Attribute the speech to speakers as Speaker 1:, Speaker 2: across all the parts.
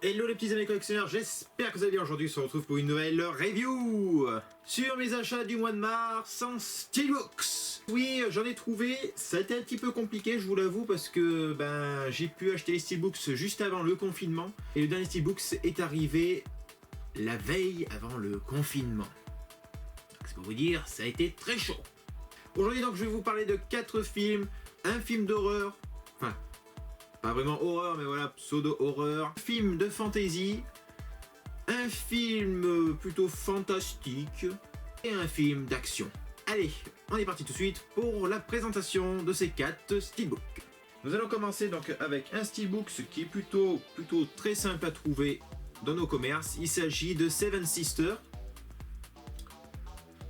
Speaker 1: Hello les petits amis collectionneurs, j'espère que vous allez bien. Aujourd'hui on se retrouve pour une nouvelle review sur mes achats du mois de mars en Steelbooks. Oui, j'en ai trouvé, ça a été un petit peu compliqué, je vous l'avoue, parce que j'ai pu acheter les Steelbooks juste avant le confinement. Et le dernier Steelbooks est arrivé la veille avant le confinement. Donc c'est pour vous dire, ça a été très chaud. Aujourd'hui donc je vais vous parler de 4 films, un film d'horreur, enfin pas vraiment horreur, mais voilà, pseudo-horreur. Film de fantasy, un film plutôt fantastique et un film d'action. Allez, on est parti tout de suite pour la présentation de ces 4 steelbooks. Nous allons commencer donc avec un steelbook qui est plutôt très simple à trouver dans nos commerces. Il s'agit de Seven Sisters.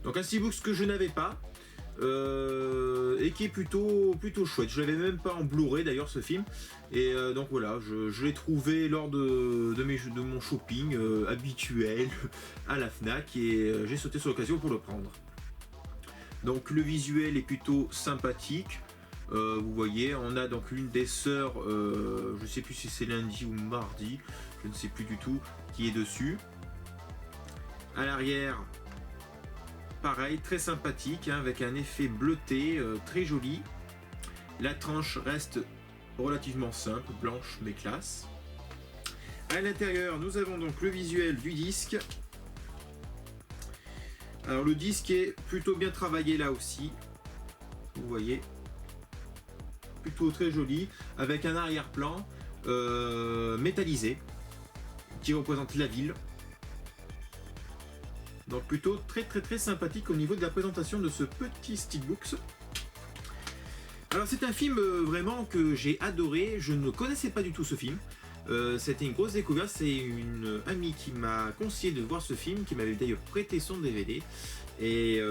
Speaker 1: Donc un steelbook que je n'avais pas. Et qui est plutôt chouette. Je l'avais même pas en Blu-ray d'ailleurs ce film. Et donc voilà, je l'ai trouvé lors de mon shopping habituel à la Fnac et j'ai sauté sur l'occasion pour le prendre. Donc le visuel est plutôt sympathique. Vous voyez, on a donc l'une des sœurs, je sais plus si c'est lundi ou mardi, je ne sais plus du tout, qui est dessus. À l'arrière, pareil, très sympathique, hein, avec un effet bleuté, très joli. La tranche reste relativement simple, blanche mais classe. À l'intérieur, nous avons donc le visuel du disque. Alors le disque est plutôt bien travaillé là aussi. Vous voyez, plutôt très joli, avec un arrière-plan métallisé qui représente la ville. Donc plutôt très sympathique au niveau de la présentation de ce petit steelbooks. Alors c'est un film vraiment que j'ai adoré, je ne connaissais pas du tout ce film. C'était une grosse découverte, c'est une amie qui m'a conseillé de voir ce film, qui m'avait d'ailleurs prêté son DVD. Et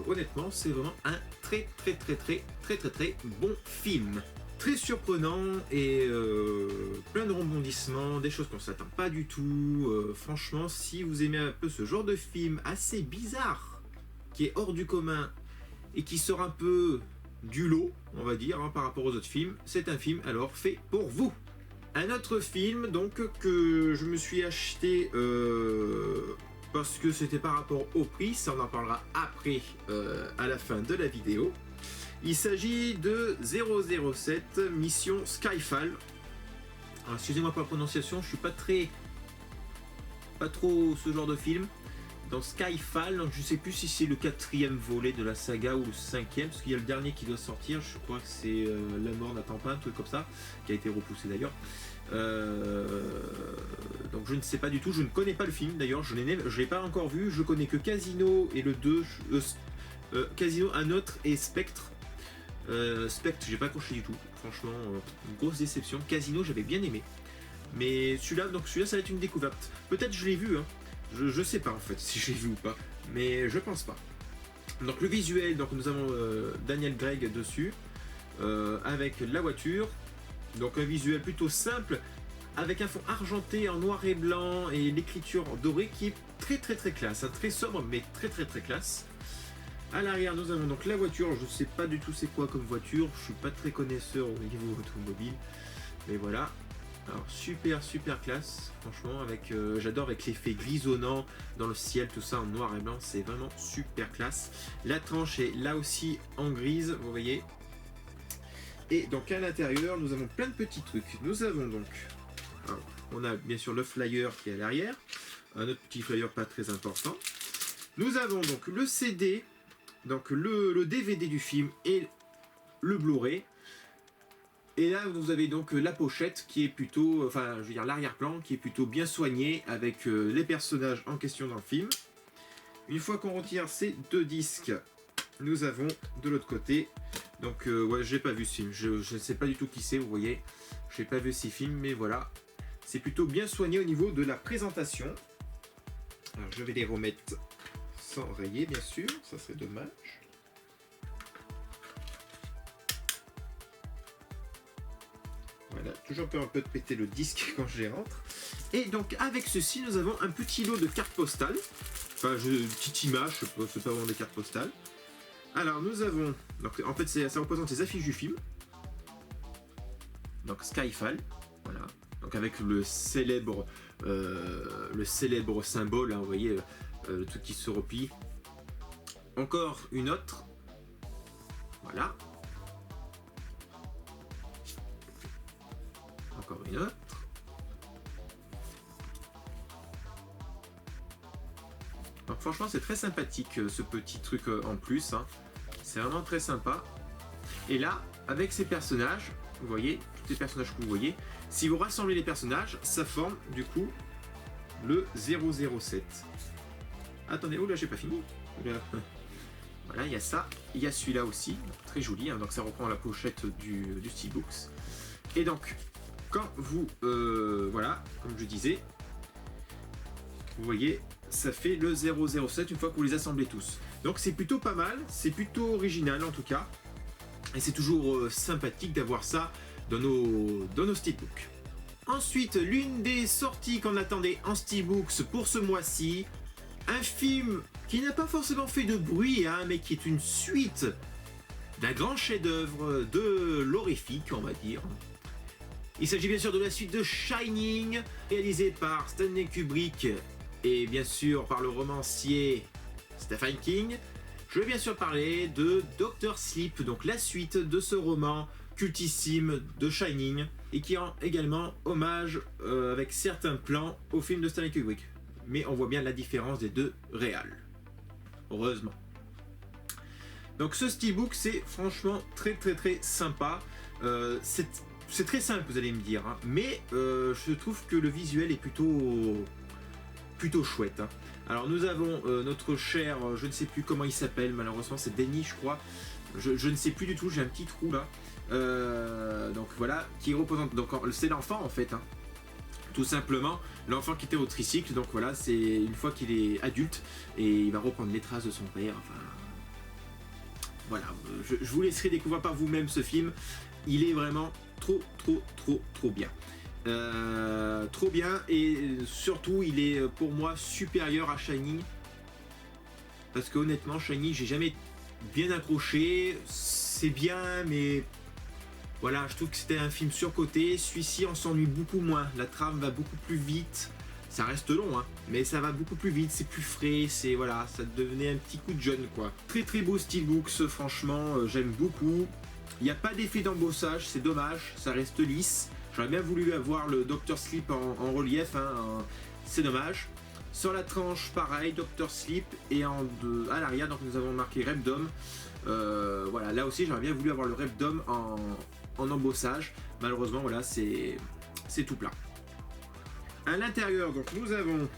Speaker 1: honnêtement c'est vraiment un très bon film. Très surprenant et plein de rebondissements, des choses qu'on ne s'attend pas du tout. Franchement, si vous aimez un peu ce genre de film assez bizarre, qui est hors du commun et qui sort un peu du lot, on va dire, hein, par rapport aux autres films, c'est un film alors fait pour vous. Un autre film donc que je me suis acheté parce que c'était par rapport au prix, ça on en parlera après à la fin de la vidéo. Il s'agit de 007 Mission Skyfall. Alors, excusez-moi pour la prononciation, je suis pas trop ce genre de film. Dans Skyfall, donc je sais plus si c'est le 4e volet de la saga ou le 5e, parce qu'il y a le dernier qui doit sortir, je crois que c'est La mort n'attend pas, un truc comme ça, qui a été repoussé d'ailleurs. Donc je ne sais pas du tout, je ne connais pas le film d'ailleurs, je ne l'ai pas encore vu, je connais que Casino et le 2, Casino, un autre et Spectre. Spectre, j'ai pas accroché du tout, franchement, une grosse déception. Casino, j'avais bien aimé, mais celui-là ça va être une découverte. Peut-être je l'ai vu, hein. Je sais pas en fait si je l'ai vu ou pas, mais je pense pas. Donc le visuel, donc nous avons Daniel Craig dessus, avec la voiture, donc un visuel plutôt simple, avec un fond argenté en noir et blanc et l'écriture dorée qui est très classe, hein, très sobre mais très classe. À l'arrière, nous avons donc la voiture. Je ne sais pas du tout c'est quoi comme voiture. Je suis pas très connaisseur au niveau automobile. Mais voilà. Alors super classe. Franchement, avec j'adore avec l'effet grisonnant dans le ciel, tout ça en noir et blanc. C'est vraiment super classe. La tranche est là aussi en grise, vous voyez. Et donc à l'intérieur, nous avons plein de petits trucs. Nous avons donc... Alors, on a bien sûr le flyer qui est à l'arrière. Un autre petit flyer pas très important. Nous avons donc le CD... Donc le DVD du film et le Blu-ray. Et là vous avez donc la pochette qui est plutôt, enfin je veux dire l'arrière-plan qui est plutôt bien soigné avec les personnages en question dans le film. Une fois qu'on retire ces 2 disques, nous avons de l'autre côté. Donc ouais, j'ai pas vu ce film, je ne sais pas du tout qui c'est, vous voyez. J'ai pas vu ces films, mais voilà. C'est plutôt bien soigné au niveau de la présentation. Alors je vais les remettre sans rayer bien sûr, ça serait dommage. Voilà, toujours un peu de péter le disque quand je les rentre. Et donc avec ceci, nous avons un petit lot de cartes postales. Enfin, une petite image, c'est pas vraiment des cartes postales. Alors nous avons, donc en fait ça représente les affiches du film. Donc Skyfall, voilà. donc avec le célèbre symbole, hein, vous voyez, le truc qui se replie. Encore une autre, voilà. Encore une autre. Donc franchement c'est très sympathique ce petit truc en plus, hein. C'est vraiment très sympa. Et là, avec ces personnages, vous voyez, tous les personnages que vous voyez, si vous rassemblez les personnages, ça forme du coup le 007. Attendez, oh là j'ai pas fini. Là. Voilà, il y a ça, il y a celui-là aussi, très joli, hein, donc ça reprend la pochette du Steelbooks. Et donc, quand vous, voilà, comme je disais, vous voyez, ça fait le 007 une fois que vous les assemblez tous. Donc c'est plutôt pas mal, c'est plutôt original en tout cas. Et c'est toujours sympathique d'avoir ça dans nos Steelbooks. Ensuite, l'une des sorties qu'on attendait en Steelbooks pour ce mois-ci, un film qui n'a pas forcément fait de bruit, hein, mais qui est une suite d'un grand chef-d'œuvre de l'horrifique, on va dire. Il s'agit bien sûr de la suite de Shining, réalisée par Stanley Kubrick et bien sûr par le romancier Stephen King. Je vais bien sûr parler de Dr. Sleep, donc la suite de ce roman cultissime de Shining et qui rend également hommage avec certains plans au film de Stanley Kubrick. Mais on voit bien la différence des deux réals. Heureusement. Donc ce steelbook, c'est franchement très sympa. C'est très simple, vous allez me dire, hein, mais je trouve que le visuel est plutôt chouette. Hein. Alors nous avons notre cher, je ne sais plus comment il s'appelle, malheureusement c'est Denny je crois. Je ne sais plus du tout, j'ai un petit trou là. Donc voilà, qui représente, donc c'est l'enfant en fait. Hein. Tout simplement, l'enfant qui était au tricycle, donc voilà, c'est une fois qu'il est adulte et il va reprendre les traces de son père. Enfin, voilà, je vous laisserai découvrir par vous-même ce film. Il est vraiment trop bien. Trop bien et surtout, il est pour moi supérieur à Shining. Parce que honnêtement, Shining, j'ai jamais bien accroché. C'est bien, mais voilà, je trouve que c'était un film surcoté. Celui-ci, on s'ennuie beaucoup moins. La trame va beaucoup plus vite. Ça reste long, hein, mais ça va beaucoup plus vite. C'est plus frais. C'est voilà, ça devenait un petit coup de jeune, quoi. Très beau Steelbooks, franchement, j'aime beaucoup. Il n'y a pas d'effet d'embossage, c'est dommage. Ça reste lisse. J'aurais bien voulu avoir le Dr. Sleep en relief. Hein, c'est dommage. Sur la tranche, pareil, Dr. Sleep et à l'arrière, donc nous avons marqué Repdom. Voilà, là aussi, j'aurais bien voulu avoir le Repdom en embossage. Malheureusement, voilà, c'est tout plat. À l'intérieur, donc nous avons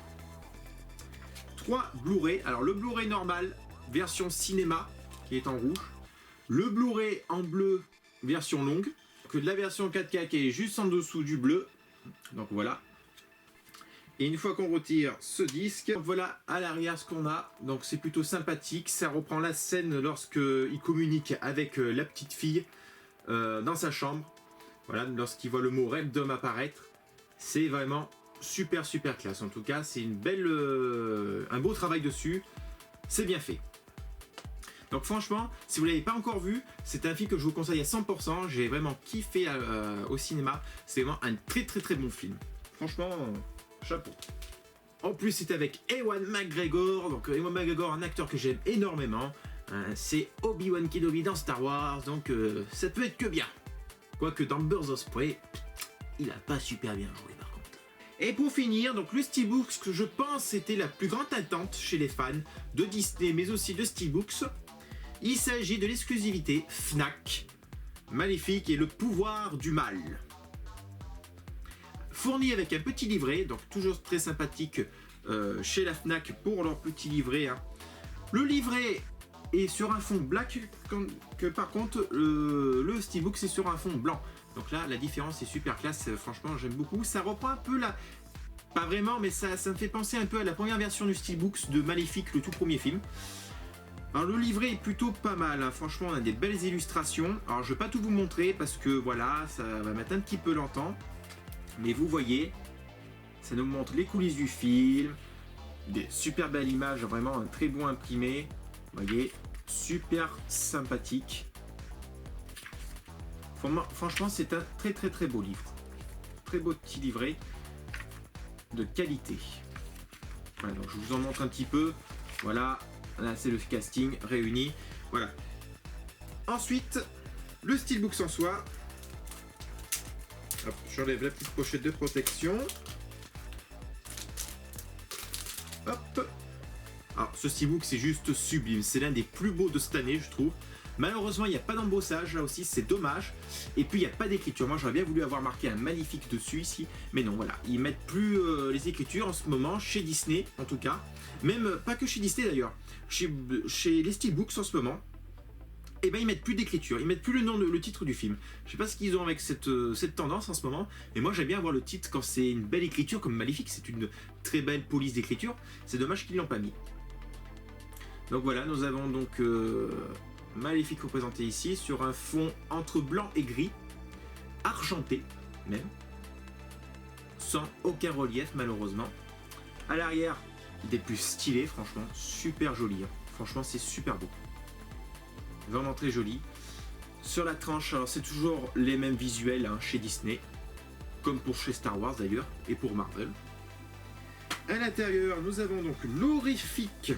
Speaker 1: 3 Blu-ray. Alors le Blu-ray normal, version cinéma, qui est en rouge. Le Blu-ray en bleu, version longue. Que de la version 4K qui est juste en dessous du bleu. Donc voilà. Et une fois qu'on retire ce disque, voilà à l'arrière ce qu'on a. Donc c'est plutôt sympathique. Ça reprend la scène lorsqu'il communique avec la petite fille dans sa chambre. Voilà, lorsqu'il voit le mot Repdom apparaître. C'est vraiment super classe. En tout cas, c'est un beau travail dessus. C'est bien fait. Donc franchement, si vous ne l'avez pas encore vu, c'est un film que je vous conseille à 100%. J'ai vraiment kiffé au cinéma. C'est vraiment un très bon film. Franchement, chapeau. En plus, c'est avec Ewan McGregor. Donc Ewan McGregor, un acteur que j'aime énormément. C'est Obi-Wan Kenobi dans Star Wars. Donc ça peut être que bien. Quoique dans Birds of Prey, il n'a pas super bien joué par contre. Et pour finir, donc le Steelbooks que je pense était la plus grande attente chez les fans de Disney, mais aussi de Steelbooks. Il s'agit de l'exclusivité Fnac, Maléfique et le pouvoir du mal. Fourni avec un petit livret, donc toujours très sympathique chez la Fnac pour leur petit livret. Hein. Le livret est sur un fond black, que par contre le Steelbook c'est sur un fond blanc. Donc là la différence est super classe, franchement j'aime beaucoup. Ça reprend un peu la... Pas vraiment, mais ça me fait penser un peu à la première version du Steelbooks de Maléfique, le tout premier film. Alors le livret est plutôt pas mal, hein. Franchement on a des belles illustrations. Alors je vais pas tout vous montrer parce que voilà, ça va mettre un petit peu longtemps. Mais vous voyez, ça nous montre les coulisses du film, des super belles images, vraiment un très bon imprimé. Vous voyez, super sympathique. Franchement c'est un très beau livre. très beau petit livret de qualité. Voilà, donc je vous en montre un petit peu. Voilà, là c'est le casting réuni. Voilà. Ensuite, le steelbook en soi. Hop, j'enlève la petite pochette de protection. Hop. Alors, ce steelbook, c'est juste sublime. C'est l'un des plus beaux de cette année, je trouve. Malheureusement, il n'y a pas d'embossage, là aussi, c'est dommage. Et puis, il n'y a pas d'écriture. Moi, j'aurais bien voulu avoir marqué un magnifique dessus, ici. Mais non, voilà. Ils mettent plus les écritures en ce moment, chez Disney, en tout cas. Même, pas que chez Disney, d'ailleurs. Chez les steelbooks, en ce moment, eh ben, ils mettent plus d'écriture. Ils mettent plus le nom, le titre du film. Je sais pas ce qu'ils ont avec cette tendance en ce moment. Mais moi, j'aime bien avoir le titre quand c'est une belle écriture, comme Maléfique. C'est une très belle police d'écriture. C'est dommage qu'ils ne l'ont pas mis. Donc voilà, nous avons donc... Maléfique représenté ici sur un fond entre blanc et gris, argenté même, sans aucun relief malheureusement. À l'arrière, des plus stylés, franchement, super joli. Hein. Franchement, c'est super beau. Vraiment très joli. Sur la tranche, alors c'est toujours les mêmes visuels hein, chez Disney, comme pour chez Star Wars d'ailleurs, et pour Marvel. À l'intérieur, nous avons donc l'horrifique,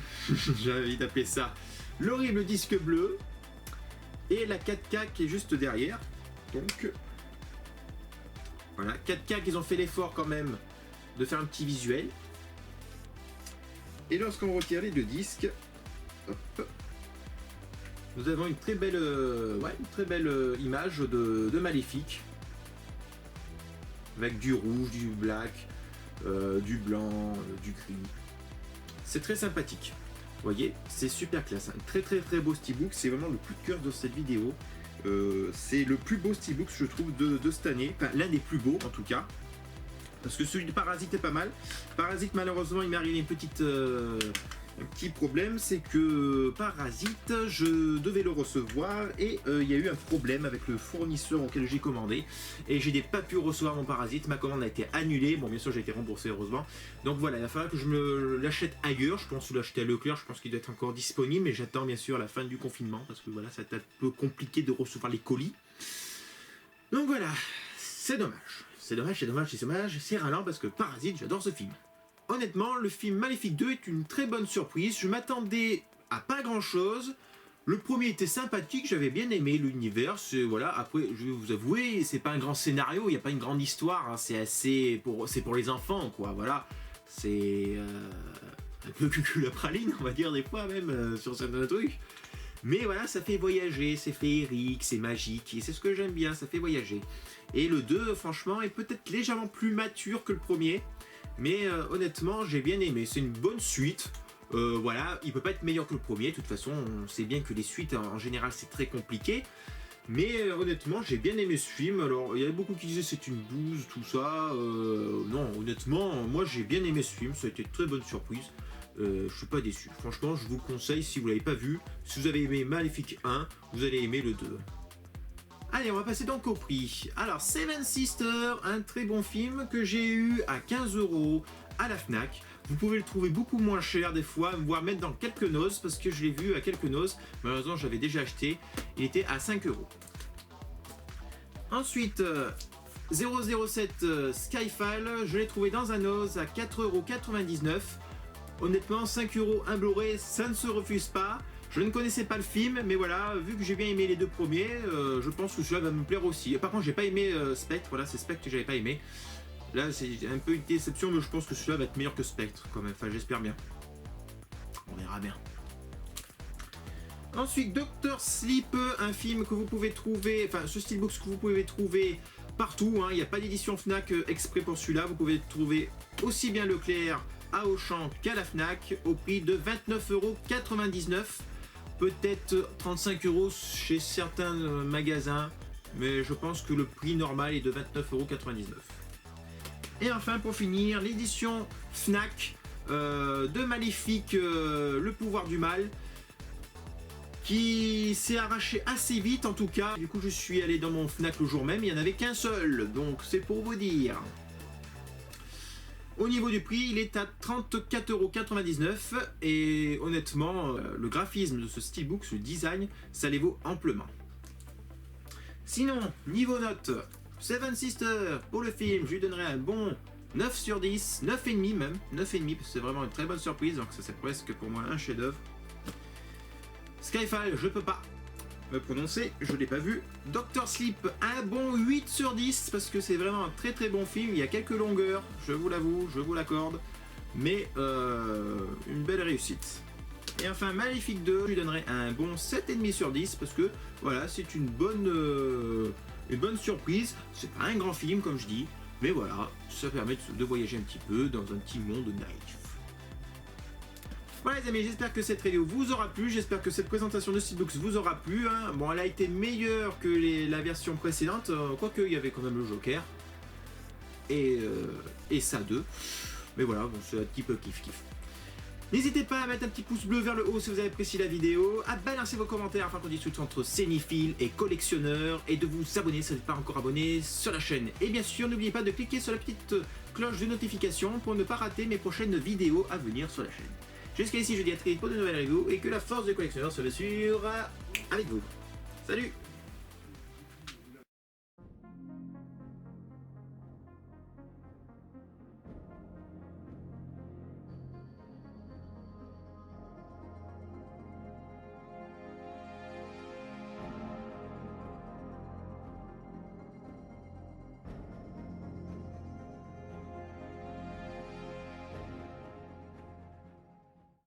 Speaker 1: j'ai envie d'appeler ça, l'horrible disque bleu et la 4K qui est juste derrière. Donc voilà, 4K qu'ils ont fait l'effort quand même de faire un petit visuel. Et lorsqu'on retire les deux disques, hop, nous avons une très belle, image de Maléfique avec du rouge, du black, du blanc, du gris. C'est très sympathique. Vous voyez, c'est super classe. Un très beau steelbook. C'est vraiment le coup de cœur de cette vidéo. C'est le plus beau steelbook, je trouve, de cette année. Enfin, l'un des plus beaux, en tout cas. Parce que celui de Parasite est pas mal. Parasite, malheureusement, il m'est arrivé un petit problème. C'est que Parasite, je devais le recevoir. Et il y a eu un problème avec le fournisseur auquel j'ai commandé. Et je n'ai pas pu recevoir mon Parasite. Ma commande a été annulée. Bon, bien sûr, j'ai été remboursé, heureusement. Donc voilà, il va falloir que je me l'achète ailleurs. Je pense l'acheter à Leclerc. Je pense qu'il doit être encore disponible. Mais j'attends, bien sûr, la fin du confinement. Parce que voilà, ça va être un peu compliqué de recevoir les colis. Donc voilà, c'est dommage. C'est dommage. C'est ralent parce que Parasite, j'adore ce film. Honnêtement, le film Maléfique 2 est une très bonne surprise. Je m'attendais à pas grand chose. Le premier était sympathique, j'avais bien aimé l'univers. Voilà, après, je vais vous avouer, c'est pas un grand scénario, il n'y a pas une grande histoire. Hein, c'est pour les enfants, quoi. Voilà, c'est un peu cucul la praline, on va dire des fois même sur certains trucs. Mais voilà, ça fait voyager, c'est féerique, c'est magique, et c'est ce que j'aime bien, ça fait voyager. Et le 2, franchement, est peut-être légèrement plus mature que le premier, mais honnêtement, j'ai bien aimé. C'est une bonne suite. Voilà, il peut pas être meilleur que le premier. De toute façon, on sait bien que les suites, en général, c'est très compliqué. Mais honnêtement, j'ai bien aimé ce film. Alors, il y avait beaucoup qui disaient c'est une bouse, tout ça. Non, honnêtement, moi, j'ai bien aimé ce film. Ça a été une très bonne surprise. Je suis pas déçu. Franchement, je vous le conseille si vous l'avez pas vu. Si vous avez aimé Maléfique 1, vous allez aimer le 2. Allez, on va passer donc au prix. Alors, Seven Sisters, un très bon film que j'ai eu à 15 € à la Fnac. Vous pouvez le trouver beaucoup moins cher des fois, voire même dans quelques noces, parce que je l'ai vu à quelques noces. Malheureusement, j'avais déjà acheté. Il était à 5 €. Ensuite, 007 Skyfall, je l'ai trouvé dans un os à 4,99 €. Honnêtement, 5 € un Blu-ray, ça ne se refuse pas. Je ne connaissais pas le film, mais voilà, vu que j'ai bien aimé les deux premiers, je pense que celui-là va me plaire aussi. Par contre, j'ai pas aimé Spectre, voilà, c'est Spectre que j'avais pas aimé. Là, c'est un peu une déception, mais je pense que celui-là va être meilleur que Spectre, quand même. Enfin, j'espère bien. On verra bien. Ensuite, Dr. Sleep, un film que vous pouvez trouver, enfin, ce steelbook que vous pouvez trouver partout. Il n'y a pas d'édition Fnac exprès pour celui-là. Vous pouvez le trouver aussi bien Leclerc, à Auchan qu'à la Fnac, au prix de 29,99 €. Peut-être 35 € chez certains magasins, mais je pense que le prix normal est de 29,99 €. Et enfin, pour finir, l'édition Fnac de Maléfique, le pouvoir du mal, qui s'est arraché assez vite en tout cas. Du coup, je suis allé dans mon Fnac le jour même, il n'y en avait qu'un seul, donc c'est pour vous dire. Au niveau du prix, il est à 34,99 € et honnêtement, le graphisme de ce steelbook, ce design, ça les vaut amplement. Sinon, niveau notes, Seven Sisters, pour le film, je lui donnerai un bon 9 sur 10, 9,5 même, 9,5 parce que c'est vraiment une très bonne surprise, donc ça c'est presque pour moi un chef-d'œuvre. Skyfall, je peux pas me prononcer, je l'ai pas vu. Doctor Sleep, un bon 8 sur 10 parce que c'est vraiment un très très bon film, il y a quelques longueurs, je vous l'avoue, je vous l'accorde, mais une belle réussite. Et enfin Maléfique 2, je lui donnerai un bon 7,5 sur 10 parce que voilà, c'est une bonne surprise, c'est pas un grand film comme je dis, mais voilà, ça permet de voyager un petit peu dans un petit monde naïf. Voilà les amis, j'espère que cette vidéo vous aura plu, j'espère que cette présentation de Steelbooks vous aura plu. Hein. Bon, elle a été meilleure que la version précédente, quoique il y avait quand même le Joker. Et ça 2. Mais voilà, bon, c'est un petit peu kiff-kiff. N'hésitez pas à mettre un petit pouce bleu vers le haut si vous avez apprécié la vidéo, à balancer vos commentaires afin qu'on discute entre cinéphiles et collectionneurs, et de vous abonner si vous n'êtes pas encore abonné sur la chaîne. Et bien sûr, n'oubliez pas de cliquer sur la petite cloche de notification pour ne pas rater mes prochaines vidéos à venir sur la chaîne. Jusqu'à ici, je dis à très vite pour de nouvelles reviews et que la force des collectionneurs se mesure avec vous. Salut!